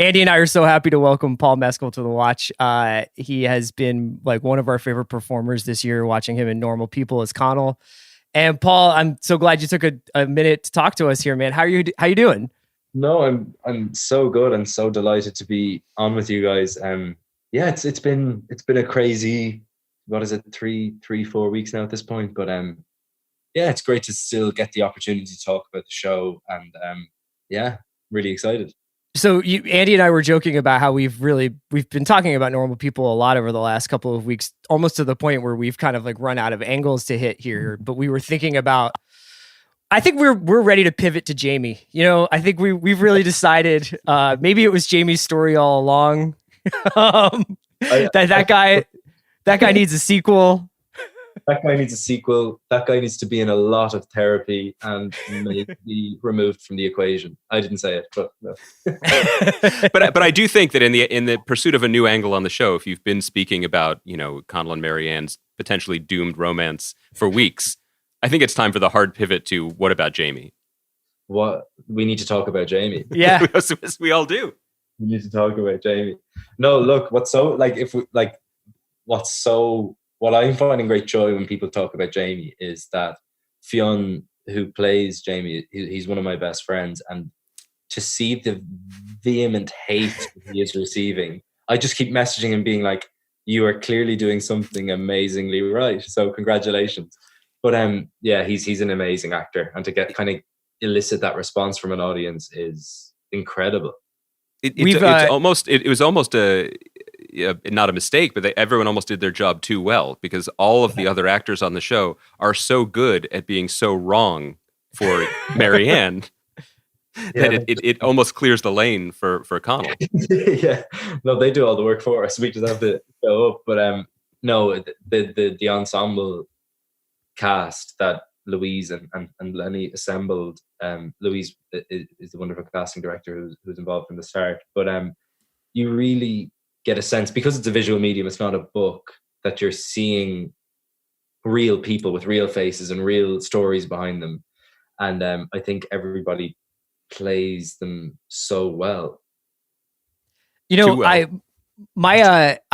Andy and I are so happy to welcome Paul Mescal to the watch. He has been like one of our favorite performers this year, watching him in Normal People as Connell. And Paul, I'm so glad you took a minute to talk to us here, man. How you doing? No, I'm so good and so delighted to be on with you guys. Yeah, it's been a crazy, what is it, 4 weeks now at this point. But yeah, it's great to still get the opportunity to talk about the show, and yeah, really excited. So Andy and I were joking about how we've been talking about Normal People a lot over the last couple of weeks, almost to the point where we've kind of like run out of angles to hit here. But we were thinking about, I think we're ready to pivot to Jamie. You know, I think we've really decided maybe it was Jamie's story all along. That guy needs a sequel. That guy needs a sequel. That guy needs to be in a lot of therapy and maybe be removed from the equation. I didn't say it, but no. but I do think that in the pursuit of a new angle on the show, if you've been speaking about, you know, Connell and Marianne's potentially doomed romance for weeks, I think it's time for the hard pivot to what about Jamie? What we need to talk about Jamie. Yeah, we all do. We need to talk about Jamie. No, look, what I'm finding great joy when people talk about Jamie is that Fionn, who plays Jamie, he's one of my best friends, and to see the vehement hate he is receiving, I just keep messaging him being like, you are clearly doing something amazingly right, so congratulations. But yeah, he's an amazing actor, and to get kind of elicit that response from an audience is incredible. It was almost not a mistake, but everyone almost did their job too well, because all of the other actors on the show are so good at being so wrong for Marianne that it almost clears the lane for Connell. Yeah, no, they do all the work for us. We just have to show up. But no, the ensemble cast that Louise and Lenny assembled. Louise is the wonderful casting director who's involved from the start. But you really get a sense, because it's a visual medium, it's not a book, that you're seeing real people with real faces and real stories behind them. And I think everybody plays them so well. You know, well. I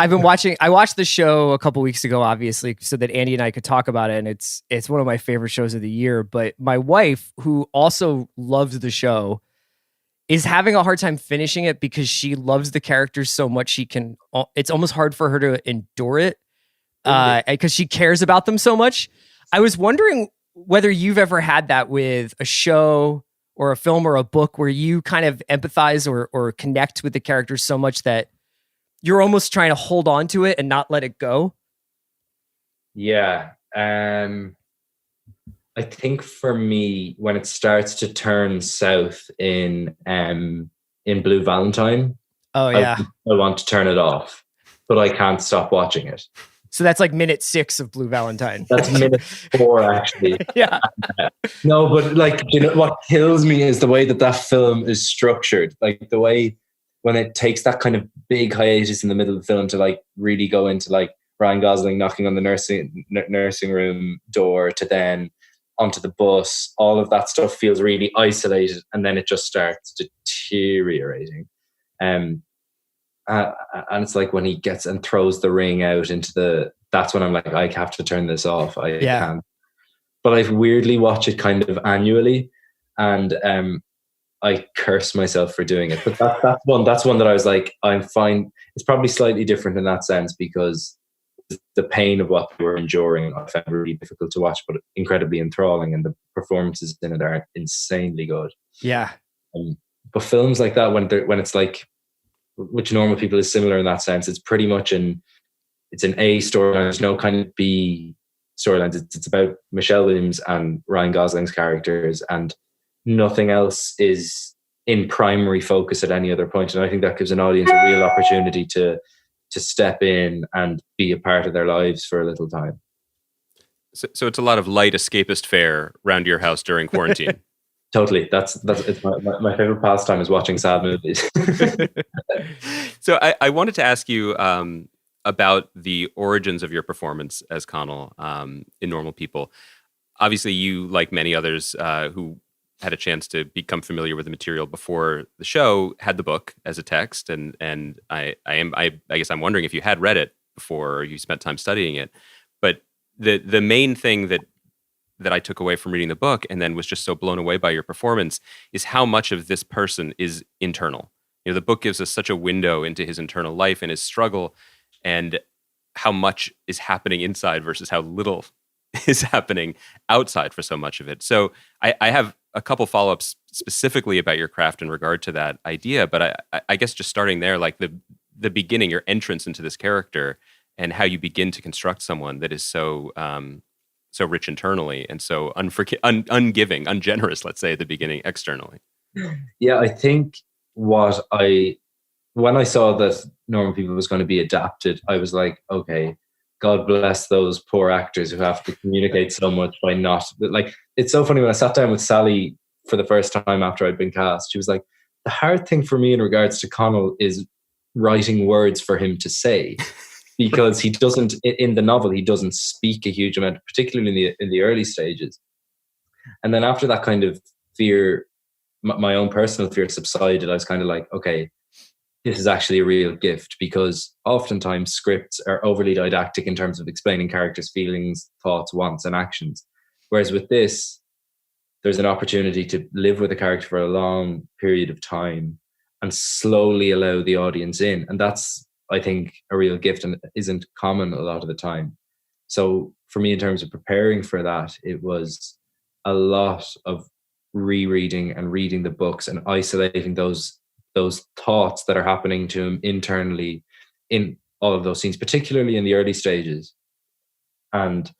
watched the show a couple weeks ago, obviously, so that Andy and I could talk about it, and it's one of my favorite shows of the year. But my wife, who also loves the show, is having a hard time finishing it because she loves the characters so much it's almost hard for her to endure it because she cares about them so much. I was wondering whether you've ever had that with a show or a film or a book where you kind of empathize or connect with the characters so much that you're almost trying to hold on to it and not let it go. Yeah. I think for me, when it starts to turn south in Blue Valentine, oh yeah, I want to turn it off, but I can't stop watching it. So that's like minute 6 of Blue Valentine. That's minute 4, actually. Yeah. No, but like, you know, what kills me is the way that film is structured. Like the way when it takes that kind of big hiatus in the middle of the film to like really go into like Ryan Gosling knocking on the nursing room door to then onto the bus, all of that stuff feels really isolated, and then it just starts deteriorating. And it's like when he gets and throws the ring out into that's when I'm like, I have to turn this off. I can't. But I weirdly watch it kind of annually, and I curse myself for doing it. But that's one that I was like, I'm fine. It's probably slightly different in that sense, because the pain of what we're enduring, I found really difficult to watch, but incredibly enthralling, and the performances in it are insanely good. Yeah. But films like that, when it's like, which Normal People is similar in that sense, it's pretty much it's an A storyline. There's no kind of B storylines. It's about Michelle Williams and Ryan Gosling's characters, and nothing else is in primary focus at any other point. And I think that gives an audience a real opportunity to step in and be a part of their lives for a little time. So it's a lot of light escapist fare around your house during quarantine. Totally. That's it's my favorite pastime is watching sad movies. So I wanted to ask you about the origins of your performance as Connell in Normal People. Obviously, you, like many others who had a chance to become familiar with the material before the show had the book as a text, and I guess I'm wondering if you had read it before or you spent time studying it. But the main thing that I took away from reading the book and then was just so blown away by your performance is how much of this person is internal. The book gives us such a window into his internal life and his struggle, and how much is happening inside versus how little is happening outside for so much of it. So I have a couple follow-ups specifically about your craft in regard to that idea, but I guess just starting there, like the beginning, your entrance into this character and how you begin to construct someone that is so rich internally and so ungiving, ungenerous, let's say, at the beginning externally. Yeah, I think when I saw that Normal People was going to be adapted, I was like, okay, God bless those poor actors who have to communicate so much by not, like, it's so funny when I sat down with Sally for the first time after I'd been cast, she was like, the hard thing for me in regards to Connell is writing words for him to say, because he doesn't, in the novel, he doesn't speak a huge amount, particularly in the early stages. And then after that kind of fear, my own personal fear subsided, I was kind of like, okay, this is actually a real gift, because oftentimes scripts are overly didactic in terms of explaining characters' feelings, thoughts, wants, and actions. Whereas with this, there's an opportunity to live with a character for a long period of time and slowly allow the audience in. And that's, I think, a real gift and isn't common a lot of the time. So for me, in terms of preparing for that, it was a lot of rereading and reading the books and isolating those thoughts that are happening to him internally in all of those scenes, particularly in the early stages. And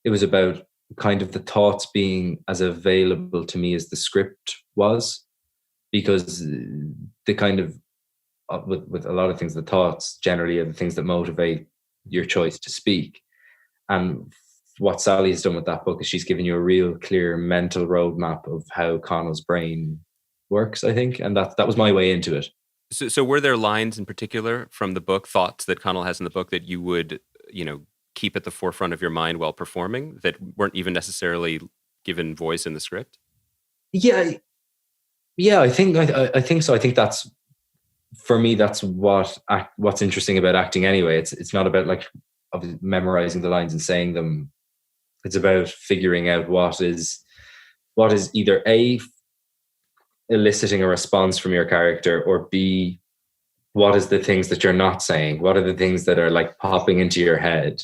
it was about kind of the thoughts being as available to me as the script was, because the kind of, with a lot of things, the thoughts generally are the things that motivate your choice to speak. And what Sally has done with that book is she's given you a real clear mental roadmap of how Connell's brain works, I think. And that was my way into it. So were there lines in particular from the book, thoughts that Connell has in the book, that you would, keep at the forefront of your mind while performing, that weren't even necessarily given voice in the script? Yeah, I think so. I think that's, for me, that's what's interesting about acting anyway. It's not about like memorizing the lines and saying them. It's about figuring out what is either A, eliciting a response from your character, or B, what is the things that you're not saying? What are the things that are like popping into your head?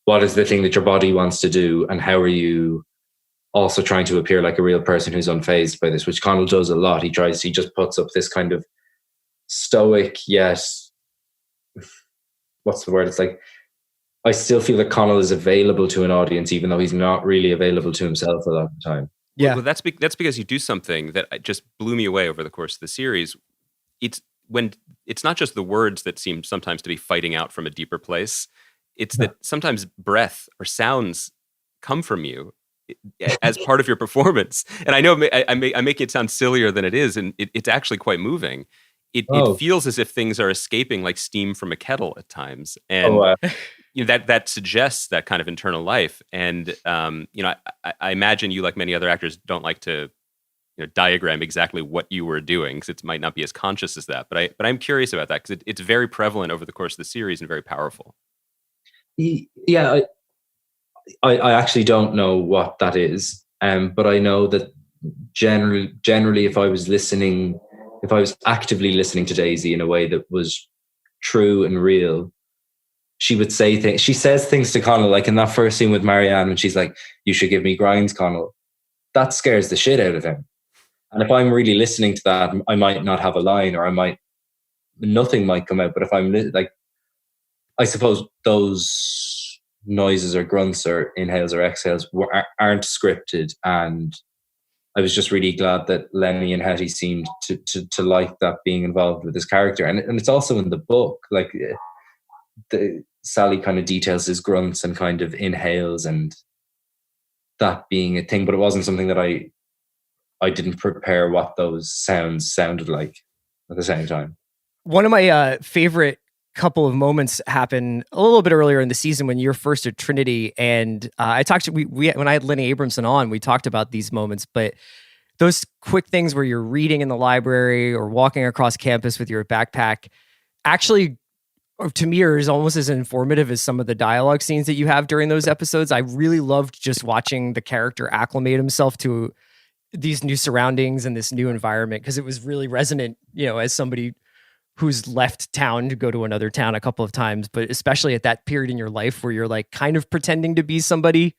What is the thing that your body wants to do? And how are you also trying to appear like a real person who's unfazed by this, which Connell does a lot. He just puts up this kind of stoic, yet, what's the word? It's like, I still feel that Connell is available to an audience, even though he's not really available to himself a lot of the time. Yeah, well, that's because you do something that just blew me away over the course of the series. It's not just the words that seem sometimes to be fighting out from a deeper place. It's that sometimes breath or sounds come from you as part of your performance. And I know I make it sound sillier than it is, and it's actually quite moving. It feels as if things are escaping like steam from a kettle at times, and that suggests that kind of internal life. And I imagine you, like many other actors, don't like to diagram exactly what you were doing, because it might not be as conscious as that. But I'm curious about that, because it's very prevalent over the course of the series and very powerful. Yeah, I actually don't know what that is, but I know that generally, if I was actively listening to Daisy in a way that was true and real, she would say things. She says things to Connell, like in that first scene with Marianne, when she's like, "You should give me grinds, Connell." That scares the shit out of him. And if I'm really listening to that, I might not have a line, or nothing might come out. But if I'm like, I suppose those noises or grunts or inhales or exhales aren't scripted, and I was just really glad that Lenny and Hetty seemed to like that being involved with his character, and it's also in the book. Like Sally kind of details his grunts and kind of inhales, and that being a thing, but it wasn't something that I didn't prepare what those sounds sounded like at the same time. One of my favorite couple of moments happen a little bit earlier in the season when you're first at Trinity, and I talked to we when I had Lenny Abramson on, we talked about these moments, but those quick things where you're reading in the library or walking across campus with your backpack actually, to me, are almost as informative as some of the dialogue scenes that you have during those episodes. I really loved just watching the character acclimate himself to these new surroundings and this new environment, because it was really resonant, as somebody who's left town to go to another town a couple of times, but especially at that period in your life where you're like kind of pretending to be somebody,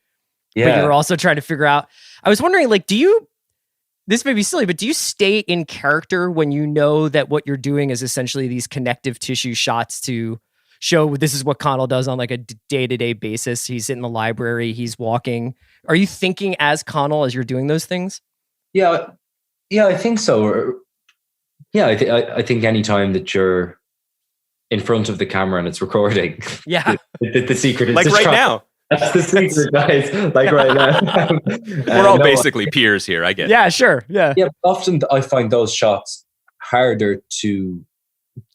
but you're also trying to figure out. I was wondering, like, this may be silly, but do you stay in character when you know that what you're doing is essentially these connective tissue shots to show this is what Connell does on like a day-to-day basis? He's in the library, he's walking. Are you thinking as Connell as you're doing those things? Yeah, I think so. I think anytime that you're in front of the camera and it's recording, the secret is like right now. That's the secret, guys. Like right now, we're all basically peers here. I get. Yeah, sure. Yeah. Often I find those shots harder to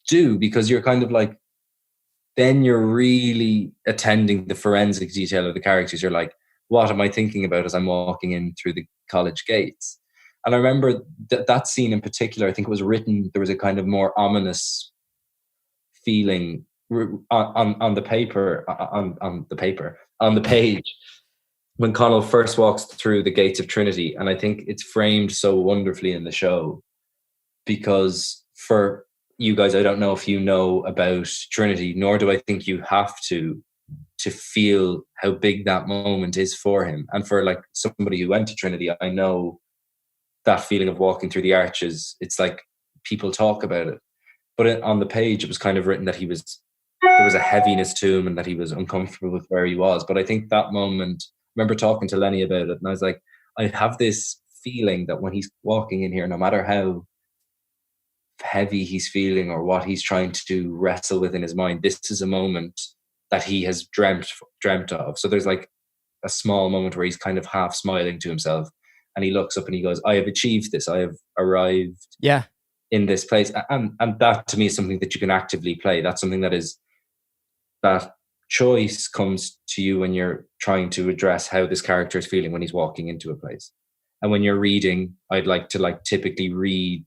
do because you're kind of like, then you're really attending the forensic detail of the characters. You're like, what am I thinking about as I'm walking in through the college gates? And I remember that scene in particular, I think it was written, there was a kind of more ominous feeling on the page when Connell first walks through the gates of Trinity. And I think it's framed so wonderfully in the show because for you guys, I don't know if you know about Trinity, nor do I think you have to feel how big that moment is for him. And for like somebody who went to Trinity, I know that feeling of walking through the arches. It's like people talk about it, but on the page it was kind of written that there was a heaviness to him and that he was uncomfortable with where he was. But I think that moment, I remember talking to Lenny about it, and I was like, I have this feeling that when he's walking in here, no matter how heavy he's feeling or what he's trying to wrestle with in his mind, this is a moment that he has dreamt of. So there's like a small moment where he's kind of half smiling to himself, and he looks up and he goes, I have achieved this. I have arrived in this place. And that to me is something that you can actively play. That's something that choice comes to you when you're trying to address how this character is feeling when he's walking into a place. And when you're reading, I'd like to typically read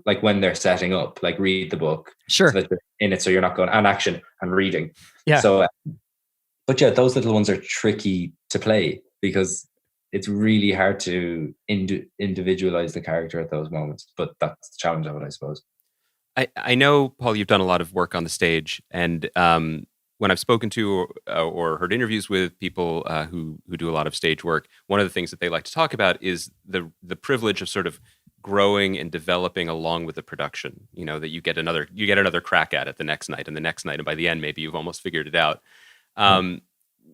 like when they're setting up, like read the book. Sure. So that they're in it, so you're not going and action and reading. Yeah. So, but yeah, those little ones are tricky to play because it's really hard to individualize the character at those moments. But that's the challenge of it, I suppose. I know, Paul, you've done a lot of work on the stage, and when I've spoken to or heard interviews with people who do a lot of stage work, one of the things that they like to talk about is the privilege of sort of growing and developing along with the production. That you get another crack at it the next night, and by the end maybe you've almost figured it out.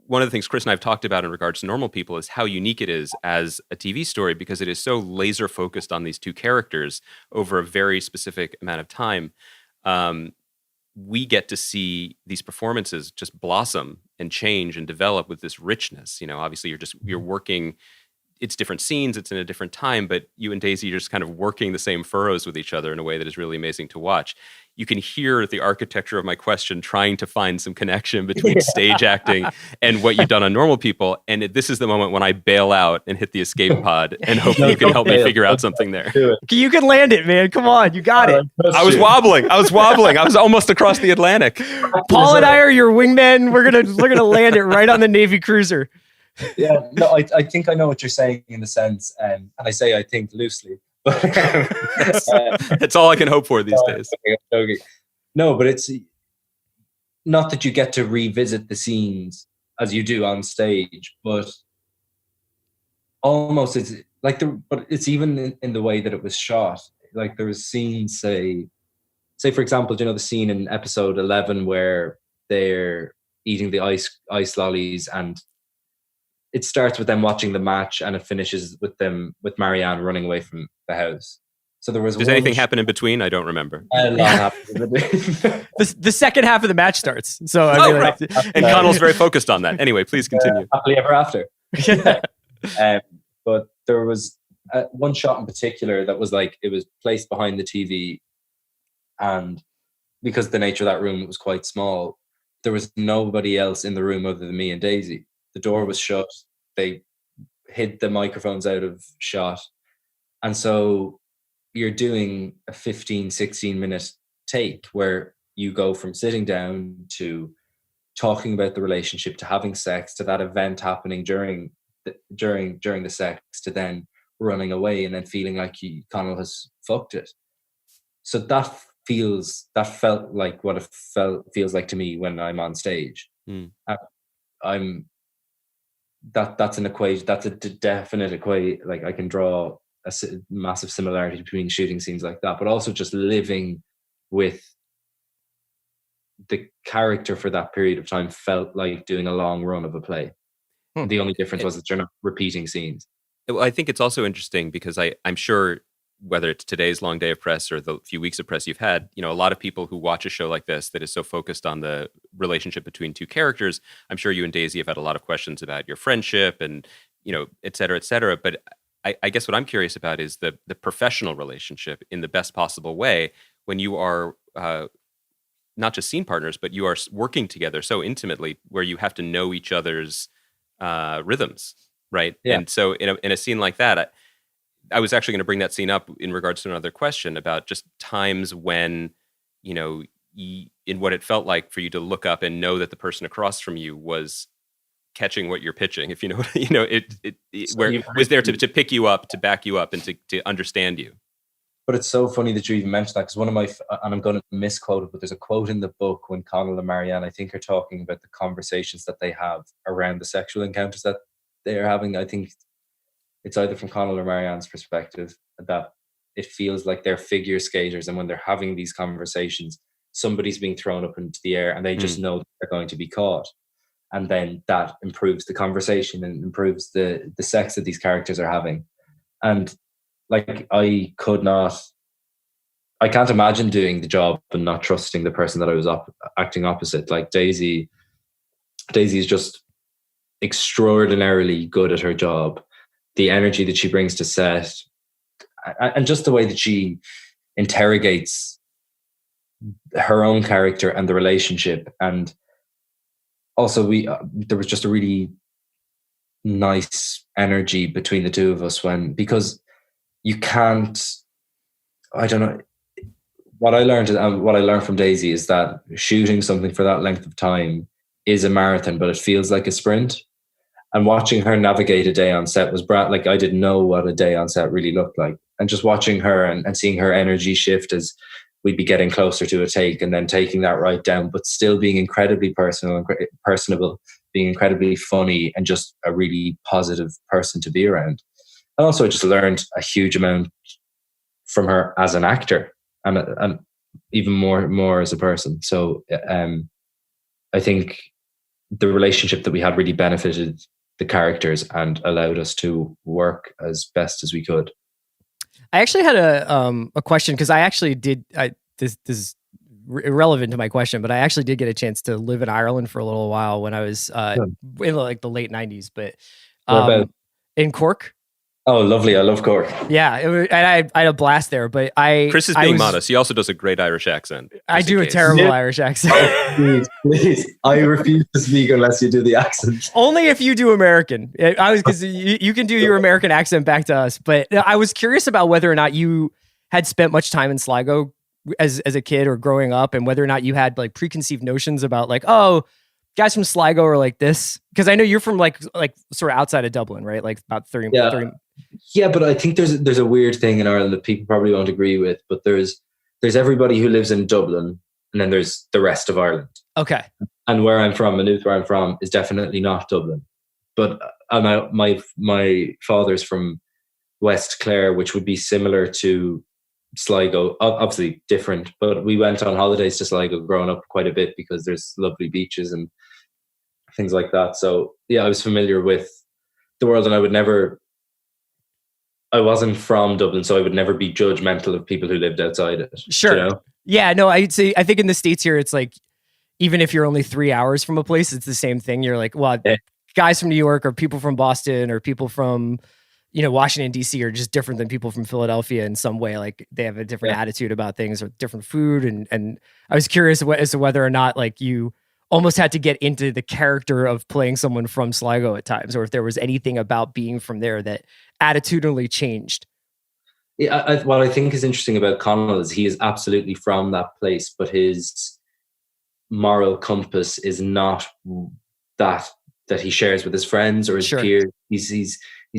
One of the things Chris and I have talked about in regards to Normal People is how unique it is as a TV story because it is so laser focused on these two characters over a very specific amount of time. We get to see these performances just blossom and change and develop with this richness. Obviously you're working, it's different scenes, it's in a different time, but you and Daisy are just kind of working the same furrows with each other in a way that is really amazing to watch. You can hear the architecture of my question trying to find some connection between stage acting and what you've done on Normal People. And this is the moment when I bail out and hit the escape pod and hope you can help me figure out something there. You can land it, man. Come on. You got it. I was wobbling. I was almost across the Atlantic. Paul and I are your wingmen. We're gonna land it right on the Navy cruiser. Yeah, no, I think I know what you're saying in a sense, and I say I think loosely. That's all I can hope for these days. Okay. No, but it's not that you get to revisit the scenes as you do on stage, but almost it's like but it's even in the way that it was shot. Like there was scenes, say for example, the scene in episode 11 where they're eating the ice lollies, and it starts with them watching the match and it finishes with Marianne running away from the house. So there was. Does anything happen in between? I don't remember. A lot happened. The second half of the match starts. So right. And Connell's very focused on that. Anyway, please continue. Happily ever after. But there was one shot in particular that was like it was placed behind the TV, and because the nature of that room was quite small, there was nobody else in the room other than me and Daisy. The door was shut. They hid the microphones out of shot. And so you're doing a 15, 16 minute take where you go from sitting down to talking about the relationship to having sex to that event happening during the sex to then running away and then feeling like Connell has fucked it. So that felt like what it feels like to me when I'm on stage. That's an equation. That's a definite equation. Like I can draw a massive similarity between shooting scenes like that, but also just living with the character for that period of time felt like doing a long run of a play. The only difference was that you're not repeating scenes. Well, I think it's also interesting because I'm sure whether it's today's long day of press or the few weeks of press you've had, a lot of people who watch a show like this that is so focused on the relationship between two characters. I'm sure you and Daisy have had a lot of questions about your friendship and, et cetera, et cetera. But I guess what I'm curious about is the professional relationship in the best possible way when you are not just scene partners, but you are working together so intimately where you have to know each other's rhythms, right? Yeah. And so in a scene like that, I was actually going to bring that scene up in regards to another question about just times when, in what it felt like for you to look up and know that the person across from you was catching what you're pitching, if you know, where was there to pick you up, to back you up, and to understand you. But it's so funny that you even mentioned that, because one of my, and I'm going to misquote it, but there's a quote in the book when Connell and Marianne, I think, are talking about the conversations that they have around the sexual encounters that they're having. I think it's either from Connell or Marianne's perspective that it feels like they're figure skaters, and when they're having these conversations, somebody's being thrown up into the air and they just know they're going to be caught. And then that improves the conversation and improves the sex that these characters are having. And like, I can't imagine doing the job and not trusting the person that I was acting opposite. Like Daisy is just extraordinarily good at her job. The energy that she brings to set, and just the way that she interrogates her own character and the relationship. And also there was just a really nice energy between the two of us because you can't, I don't know, what I learned from Daisy is that shooting something for that length of time is a marathon, but it feels like a sprint. And watching her navigate a day on set was like, I didn't know what a day on set really looked like. And just watching her and seeing her energy shift as we'd be getting closer to a take, and then taking that right down, but still being incredibly personal and personable, being incredibly funny, and just a really positive person to be around. And also I just learned a huge amount from her as an actor, and even more as a person. So I think the relationship that we had really benefited the characters and allowed us to work as best as we could. I actually had a question, because I actually did. This is irrelevant to my question, but I actually did get a chance to live in Ireland for a little while when I was in like the late 90s. But in Cork. Oh, lovely! I love Cork. Yeah, and I had a blast there. But Chris is being modest. He also does a great Irish accent. I do a terrible Irish accent. Oh, please, I refuse to speak unless you do the accent. Only if you do American. Because you can do your American accent back to us. But I was curious about whether or not you had spent much time in Sligo as a kid or growing up, and whether or not you had like preconceived notions about like, oh, guys from Sligo are like this. Because I know you're from like sort of outside of Dublin, right? Like about 30. Yeah, but I think there's a weird thing in Ireland that people probably won't agree with, but there's everybody who lives in Dublin, and then there's the rest of Ireland. Okay. And where I'm from, Maynooth, where I'm from, is definitely not Dublin. But my father's from West Clare, which would be similar to Sligo, obviously different, but we went on holidays to Sligo growing up quite a bit because there's lovely beaches and things like that. So yeah, I was familiar with the world, and I wasn't from Dublin, so I would never be judgmental of people who lived outside it. Sure. You know? Yeah, no, I think in the States here, it's like, even if you're only 3 hours from a place, it's the same thing. You're like, well, guys from New York or people from Boston or people from, Washington, D.C. are just different than people from Philadelphia in some way. Like they have a different attitude about things or different food. And I was curious as to whether or not like you almost had to get into the character of playing someone from Sligo at times, or if there was anything about being from there that attitudinally changed. What I think is interesting about Connell is he is absolutely from that place, but his moral compass is not that he shares with his friends or his peers. He's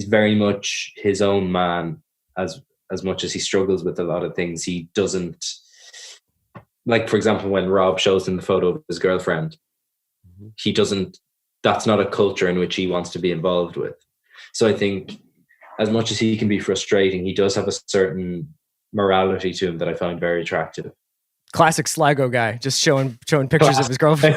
very much his own man, as much as he struggles with a lot of things. He doesn't, like, for example, when Rob shows him the photo of his girlfriend, he doesn't, that's not a culture in which he wants to be involved with. So I think as much as he can be frustrating, he does have a certain morality to him that I find very attractive. Classic Sligo guy, just showing pictures of his girlfriend.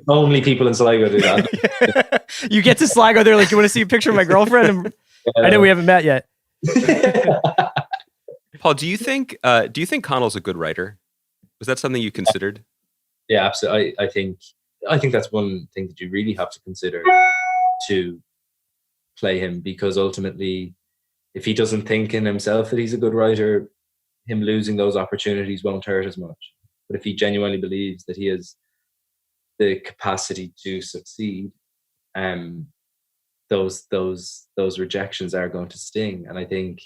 Only people in Sligo do that. You get to Sligo, they're like, you want to see a picture of my girlfriend? And I know we haven't met yet. Paul, do you think Connell's a good writer? Was that something you considered? Yeah, absolutely. I think that's one thing that you really have to consider to play him, because ultimately, if he doesn't think in himself that he's a good writer, him losing those opportunities won't hurt as much. But if he genuinely believes that he has the capacity to succeed, those rejections are going to sting. And I think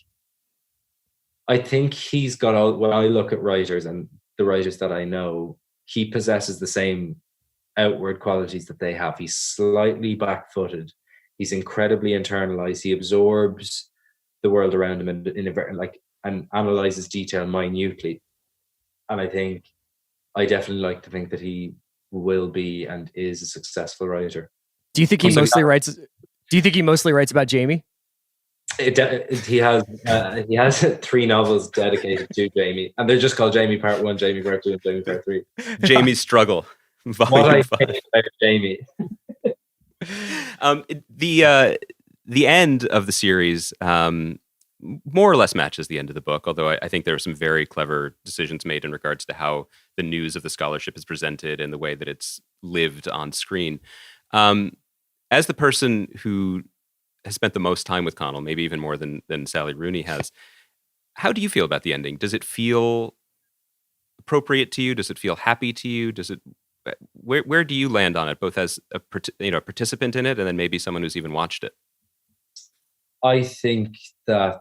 he's got all. When I look at writers and the writers that I know, he possesses the same outward qualities that they have. He's slightly back-footed. He's incredibly internalized. He absorbs the world around him in a very, like, and analyzes detail minutely. And I definitely like to think that he will be and is a successful writer. Do you think he mostly writes about Jamie? He has 3 novels dedicated to Jamie, and they're just called Jamie Part 1, Jamie Part 2, and Jamie Part 3. Jamie's Struggle. What I think about Jamie. The end of the series more or less matches the end of the book, although I think there are some very clever decisions made in regards to how the news of the scholarship is presented and the way that it's lived on screen. As the person who has spent the most time with Connell, maybe even more than Sally Rooney has, how do you feel about the ending? Does it feel appropriate to you? Does it feel happy to you? Where do you land on it, both as a participant in it and then maybe someone who's even watched it? I think that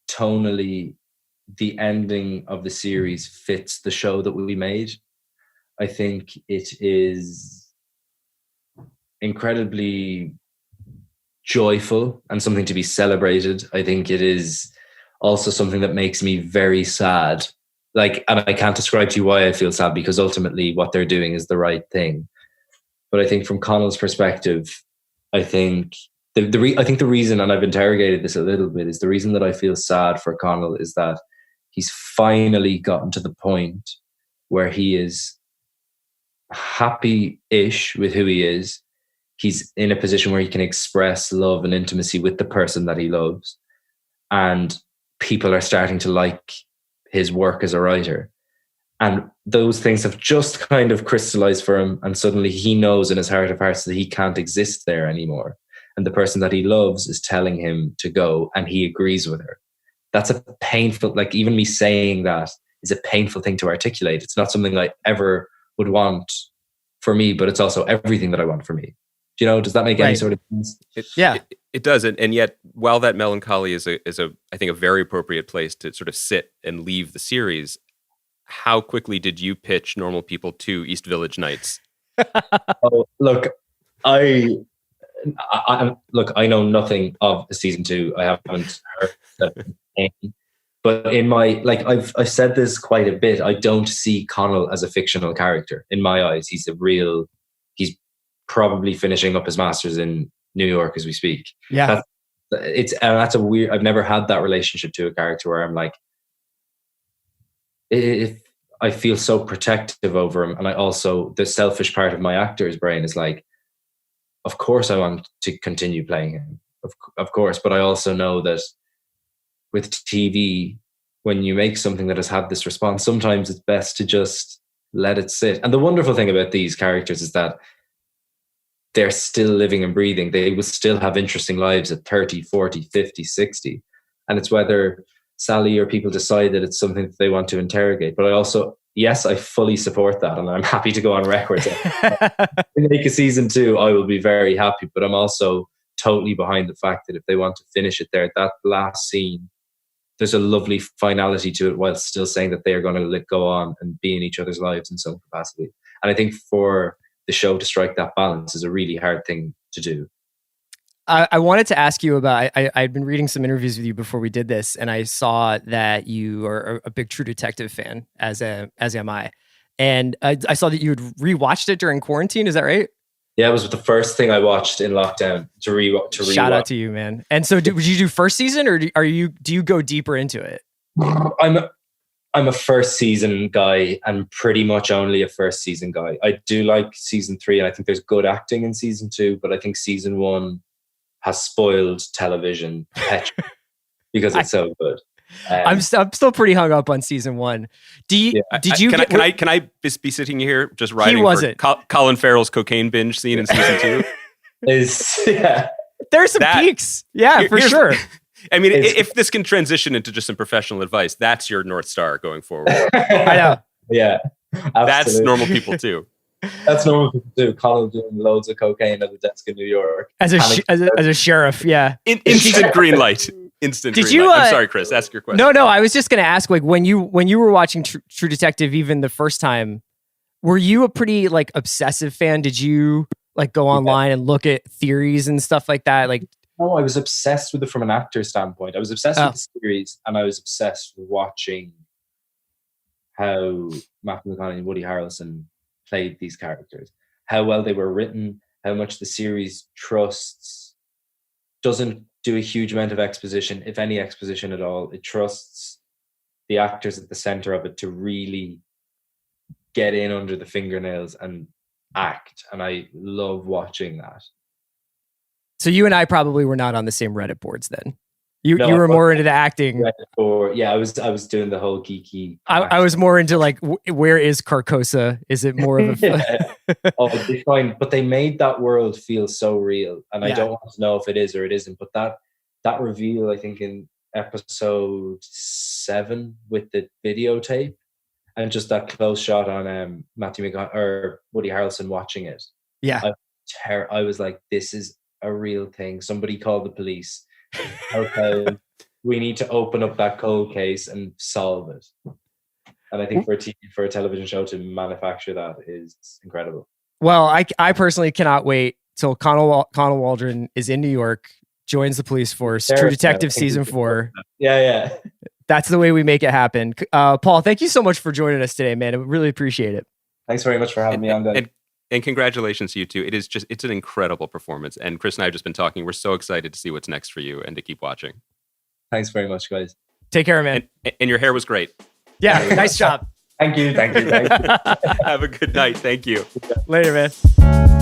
tonally, the ending of the series fits the show that we made. I think it is incredibly joyful and something to be celebrated. I think it is also something that makes me very sad. And I can't describe to you why I feel sad, because ultimately what they're doing is the right thing. But I think from Connell's perspective, I think the reason, and I've interrogated this a little bit, is the reason that I feel sad for Connell is that he's finally gotten to the point where he is happy-ish with who he is. He's in a position where he can express love and intimacy with the person that he loves. And people are starting to like his work as a writer. And those things have just kind of crystallized for him. And suddenly he knows in his heart of hearts that he can't exist there anymore. And the person that he loves is telling him to go, and he agrees with her. That's a painful, even me saying that is a painful thing to articulate. It's not something I ever would want for me, but it's also everything that I want for me. Do you know, does that make any sort of sense? It does. And yet, while that melancholy is I think a very appropriate place to sort of sit and leave the series, how quickly did you pitch Normal People 2 East Village Nights? Look, I know nothing of season 2. I haven't heard that. But in my, I've said this quite a bit, I don't see Connell as a fictional character. In my eyes, he's probably finishing up his master's in New York as we speak. Yeah. That's a weird, I've never had that relationship to a character where I'm like, if I feel so protective over him. And I also, the selfish part of my actor's brain is like, of course I want to continue playing him, of course. But I also know that with TV, when you make something that has had this response, sometimes it's best to just let it sit. And the wonderful thing about these characters is that they're still living and breathing. They will still have interesting lives at 30, 40, 50, 60. And it's whether Sally or people decide that it's something that they want to interrogate. But I also, yes, I fully support that. And I'm happy to go on record. If they make a season 2, I will be very happy. But I'm also totally behind the fact that if they want to finish it there, that last scene there's a lovely finality to it while still saying that they are going to go on and be in each other's lives in some capacity. And I think for the show to strike that balance is a really hard thing to do. I wanted to ask you about, I'd been reading some interviews with you before we did this, and I saw that you are a big True Detective fan, as am I. And I saw that you had rewatched it during quarantine. Is that right? Yeah, it was the first thing I watched in lockdown to rewatch. Shout out to you, man. And so would you do first season, or do you go deeper into it? I'm a first season guy, and pretty much only a first season guy. I do like season 3, and I think there's good acting in season 2, but I think season 1 has spoiled television because it's so good. I'm still pretty hung up on season 1. Can I be sitting here just writing for Colin Farrell's cocaine binge scene in season 2? There's some peaks. Yeah, for sure. I mean, if this can transition into just some professional advice, that's your North Star going forward. I know. Yeah. Absolutely. That's normal people too. That's normal people too. Colin doing loads of cocaine at the desk in New York. As a sheriff, yeah. Instant green light. Instant Did green you, light. I'm sorry, Chris. Ask your question. No. I was just going to ask, like, when you were watching True Detective, even the first time, were you a pretty like obsessive fan? Did you like go online and look at theories and stuff like that? Like, no, I was obsessed with it from an actor standpoint. I was obsessed with the series, and I was obsessed with watching how Matthew McConaughey and Woody Harrelson played these characters, how well they were written, how much the series doesn't do a huge amount of exposition, if any exposition at all. It trusts the actors at the center of it to really get in under the fingernails and act. And I love watching that. So you and I probably were not on the same Reddit boards then. You were more into the acting. I was doing the whole geeky. I was more into like, where is Carcosa? Is it more of a? It's fine, but they made that world feel so real, and I don't want to know if it is or it isn't. But that reveal, I think, in episode 7 with the videotape, and just that close shot on Matthew McConaughey or Woody Harrelson watching it. Yeah, I was like, this is a real thing. Somebody called the police. Okay, we need to open up that cold case and solve it. And I think for a television show to manufacture that is incredible. Well, I personally cannot wait till Connell Waldron is in New York, joins the police force, True Detective season 4. Yeah. That's the way we make it happen. Paul, thank you so much for joining us today, man. I really appreciate it. Thanks very much for having me on, guys. And congratulations to you too. It's an incredible performance. And Chris and I have just been talking. We're so excited to see what's next for you and to keep watching. Thanks very much, guys. Take care, man. And your hair was great. Yeah, nice job. Thank you. Have a good night. Thank you. Later, man.